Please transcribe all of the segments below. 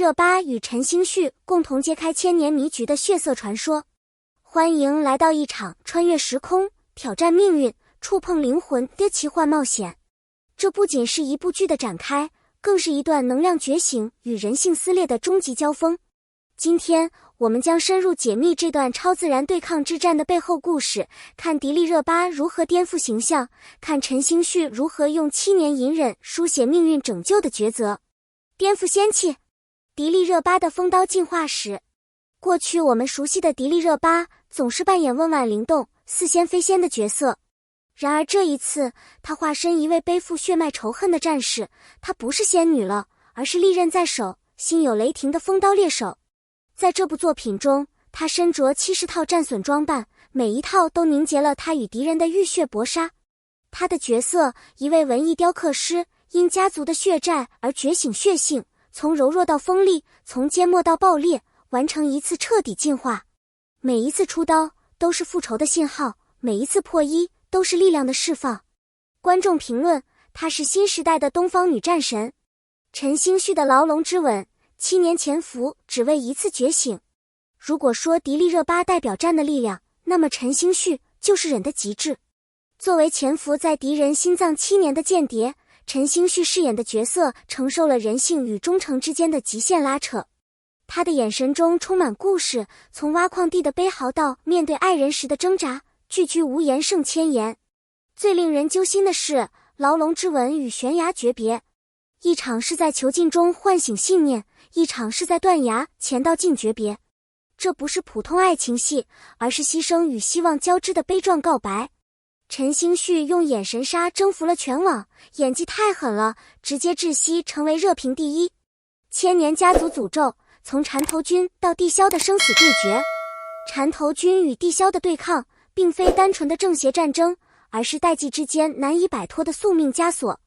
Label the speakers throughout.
Speaker 1: 热巴与陈星旭共同揭开千年迷局的血色传说。欢迎来到一场穿越时空、挑战命运、触碰灵魂的奇幻冒险。这不仅是一部剧的展开，更是一段能量觉醒与人性撕裂的终极交锋。今天我们将深入解密这段超自然对抗之战的背后故事，看迪丽热巴如何颠覆形象，看陈星旭如何用7年隐忍书写命运拯救的抉择。颠覆仙气，迪丽热巴的风刀进化史。过去我们熟悉的迪丽热巴总是扮演温婉灵动、似仙非仙的角色，然而这一次她化身一位背负血脉仇恨的战士，她不是仙女了，而是利刃在手、心有雷霆的风刀猎手。在这部作品中，她身着70套战损装扮，每一套都凝结了她与敌人的浴血搏杀。她的角色，一位文艺雕刻师，因家族的血债而觉醒血性，从柔弱到锋利，从缄默到爆裂，完成一次彻底进化。每一次出刀都是复仇的信号，每一次破衣都是力量的释放。观众评论，她是新时代的东方女战神。陈星旭的牢笼之吻，7年潜伏只为一次觉醒。如果说迪丽热巴代表战的力量，那么陈星旭就是忍的极致。作为潜伏在敌人心脏7年的间谍，陈星旭饰演的角色承受了人性与忠诚之间的极限拉扯。他的眼神中充满故事，从挖矿地的悲嚎到面对爱人时的挣扎，句句无言胜千言。最令人揪心的是，牢笼之吻与悬崖诀别。一场是在囚禁中唤醒信念，一场是在断崖前道尽诀别。这不是普通爱情戏，而是牺牲与希望交织的悲壮告白。陈星旭用眼神杀征服了全网，演技太狠了，直接窒息成为热评第一。千年家族诅咒，从缠头君到地枭的生死对决。缠头君与地枭的对抗，并非单纯的正邪战争，而是代际之间难以摆脱的宿命枷锁。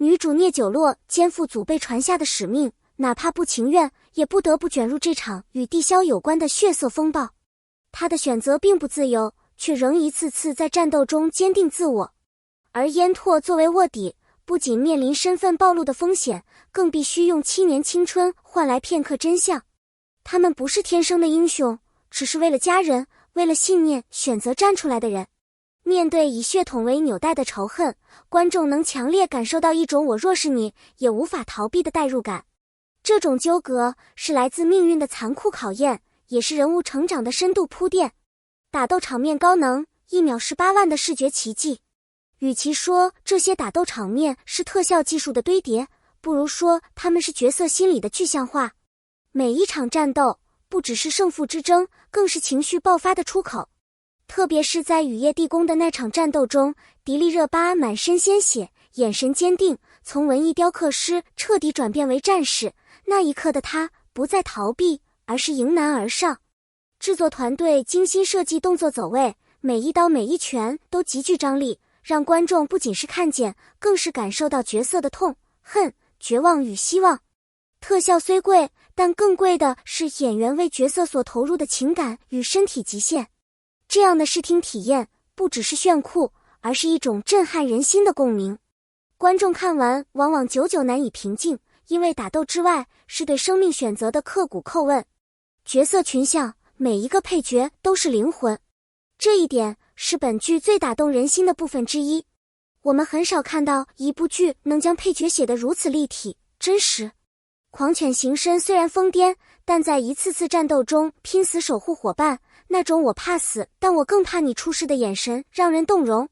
Speaker 1: 女主聂九洛肩负祖辈传下的使命，哪怕不情愿，也不得不卷入这场与地枭有关的血色风暴。她的选择并不自由，却仍一次次在战斗中坚定自我。而燕拓作为卧底，不仅面临身份暴露的风险，更必须用7年青春换来片刻真相。他们不是天生的英雄，只是为了家人、为了信念选择站出来的人。面对以血统为纽带的仇恨，观众能强烈感受到一种我若是你也无法逃避的代入感。这种纠葛是来自命运的残酷考验，也是人物成长的深度铺垫。打斗场面高能，1秒18万的视觉奇迹。与其说这些打斗场面是特效技术的堆叠，不如说他们是角色心理的具象化。每一场战斗不只是胜负之争，更是情绪爆发的出口。特别是在雨夜地宫的那场战斗中，迪丽热巴满身鲜血，眼神坚定，从文艺雕刻师彻底转变为战士。那一刻的她不再逃避，而是迎难而上。制作团队精心设计动作走位，每一刀每一拳都极具张力，让观众不仅是看见，更是感受到角色的痛、恨、绝望与希望。特效虽贵，但更贵的是演员为角色所投入的情感与身体极限。这样的视听体验不只是炫酷，而是一种震撼人心的共鸣。观众看完往往久久难以平静，因为打斗之外是对生命选择的刻骨叩问。角色群像，每一个配角都是灵魂，这一点是本剧最打动人心的部分之一。我们很少看到一部剧能将配角写得如此立体、真实。狂犬行身虽然疯癫，但在一次次战斗中拼死守护伙伴，那种我怕死但我更怕你出事的眼神让人动容。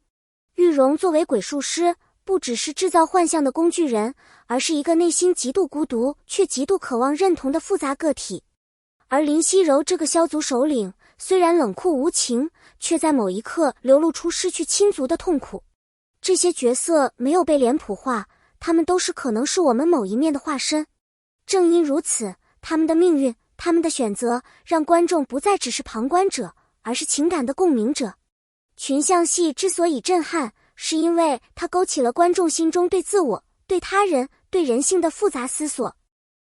Speaker 1: 玉荣作为鬼术师，不只是制造幻象的工具人，而是一个内心极度孤独却极度渴望认同的复杂个体。而林希柔这个枭族首领，虽然冷酷无情，却在某一刻流露出失去亲族的痛苦。这些角色没有被脸谱化，他们都是可能是我们某一面的化身。正因如此，他们的命运，他们的选择，让观众不再只是旁观者，而是情感的共鸣者。群像戏之所以震撼，是因为它勾起了观众心中对自我、对他人、对人性的复杂思索。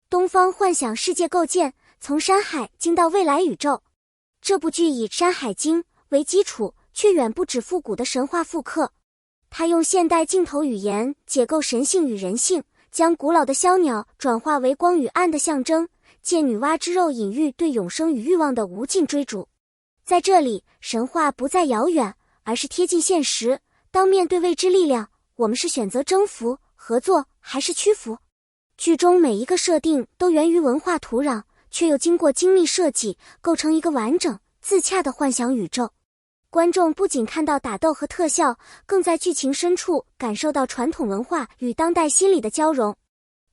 Speaker 1: 东方幻想世界构建，从山海经到未来宇宙。这部剧以《山海经》为基础，却远不止复古的神话复刻。它用现代镜头语言解构神性与人性，将古老的枭鸟转化为光与暗的象征，借女娲之肉隐喻对永生与欲望的无尽追逐。在这里，神话不再遥远，而是贴近现实。当面对未知力量，我们是选择征服、合作，还是屈服？剧中每一个设定都源于文化土壤，却又经过精密设计，构成一个完整、自洽的幻想宇宙。观众不仅看到打斗和特效，更在剧情深处感受到传统文化与当代心理的交融。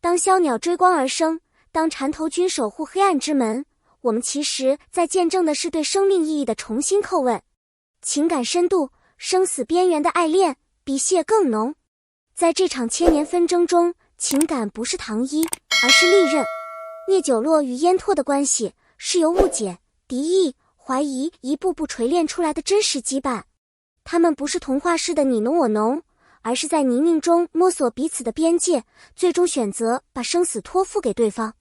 Speaker 1: 当枭鸟追光而生，当缠头君守护黑暗之门，我们其实在见证的是对生命意义的重新叩问。情感深度，生死边缘的爱恋比血更浓。在这场千年纷争中，情感不是糖衣，而是利刃。聂九洛与燕拓的关系是由误解、敌意、怀疑一步步锤炼出来的真实羁绊。他们不是童话式的你侬我侬，而是在泥泞中摸索彼此的边界，最终选择把生死托付给对方。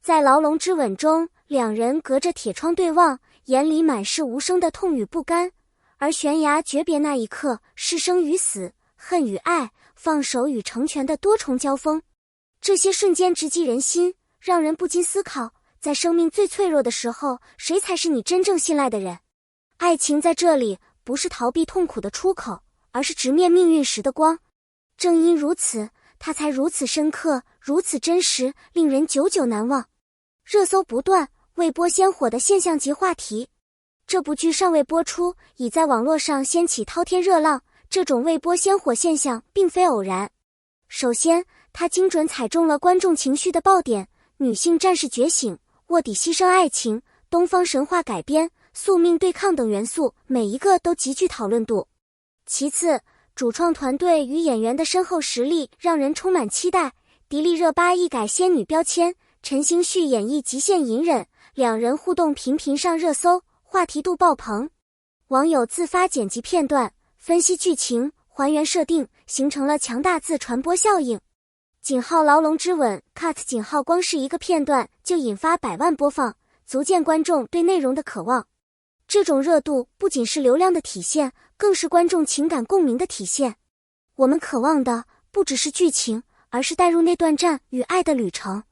Speaker 1: 在牢笼之吻中，两人隔着铁窗对望，眼里满是无声的痛与不甘。而悬崖诀别那一刻，是生与死、恨与爱、放手与成全的多重交锋。这些瞬间直击人心，让人不禁思考，在生命最脆弱的时候，谁才是你真正信赖的人？爱情在这里不是逃避痛苦的出口，而是直面命运时的光。正因如此，它才如此深刻，如此真实，令人久久难忘。热搜不断，未播先火的现象级话题。这部剧尚未播出，已在网络上掀起滔天热浪。这种未播先火现象并非偶然。首先，它精准踩中了观众情绪的爆点，女性战士觉醒、卧底牺牲爱情、东方神话改编、宿命对抗等元素，每一个都极具讨论度。其次，主创团队与演员的深厚实力让人充满期待。迪丽热巴一改仙女标签，陈星旭演绎极限隐忍，两人互动频频上热搜，话题度爆棚。网友自发剪辑片段，分析剧情，还原设定，形成了强大自传播效应。井号牢笼之吻 cut 井号光是一个片段就引发100万播放，足见观众对内容的渴望。这种热度不仅是流量的体现，更是观众情感共鸣的体现。我们渴望的不只是剧情，而是带入那段战与爱的旅程。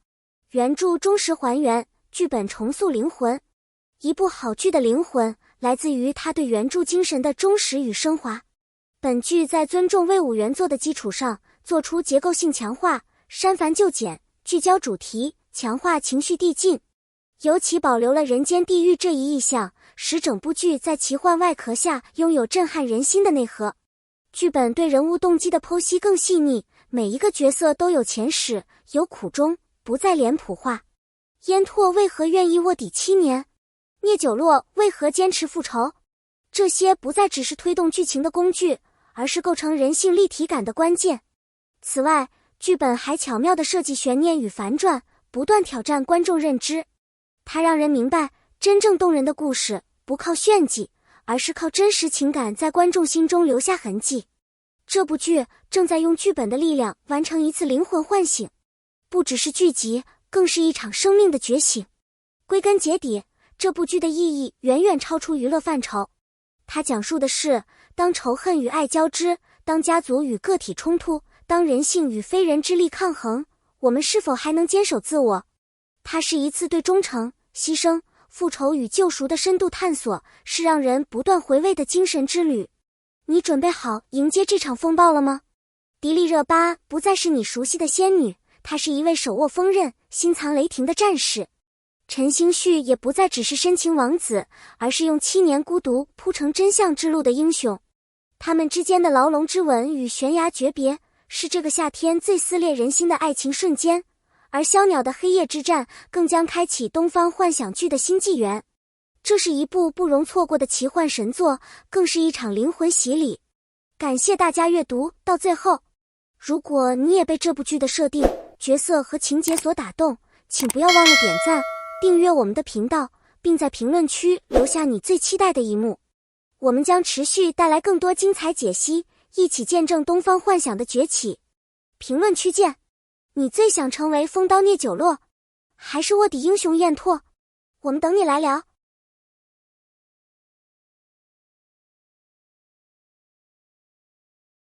Speaker 1: 原著忠实还原，剧本重塑灵魂。一部好剧的灵魂来自于它对原著精神的忠实与升华。本剧在尊重魏武原作的基础上，做出结构性强化，删繁就简，聚焦主题，强化情绪递进。尤其保留了人间地狱这一意象，使整部剧在奇幻外壳下拥有震撼人心的内核。剧本对人物动机的剖析更细腻，每一个角色都有前史，有苦衷，不再脸谱化。燕拓为何愿意卧底7年？聂九洛为何坚持复仇？这些不再只是推动剧情的工具，而是构成人性立体感的关键。此外，剧本还巧妙地设计悬念与反转，不断挑战观众认知。它让人明白，真正动人的故事不靠炫技，而是靠真实情感在观众心中留下痕迹。这部剧正在用剧本的力量完成一次灵魂唤醒，不只是剧集，更是一场生命的觉醒。归根结底，这部剧的意义远远超出娱乐范畴。它讲述的是，当仇恨与爱交织，当家族与个体冲突，当人性与非人之力抗衡，我们是否还能坚守自我？它是一次对忠诚、牺牲、复仇与救赎的深度探索，是让人不断回味的精神之旅。你准备好迎接这场风暴了吗？迪丽热巴不再是你熟悉的仙女，她是一位手握锋刃、心藏雷霆的战士。陈星旭也不再只是深情王子，而是用7年孤独铺成真相之路的英雄。他们之间的牢笼之吻与悬崖诀别，是这个夏天最撕裂人心的爱情瞬间。而枭鸟的黑夜之战更将开启东方幻想剧的新纪元。这是一部不容错过的奇幻神作，更是一场灵魂洗礼。感谢大家阅读到最后。如果你也被这部剧的设定、角色和情节所打动，请不要忘了点赞、订阅我们的频道，并在评论区留下你最期待的一幕。我们将持续带来更多精彩解析，一起见证东方幻想的崛起。评论区见。你最想成为风刀聂九洛，还是卧底英雄燕拓？我们等你来聊。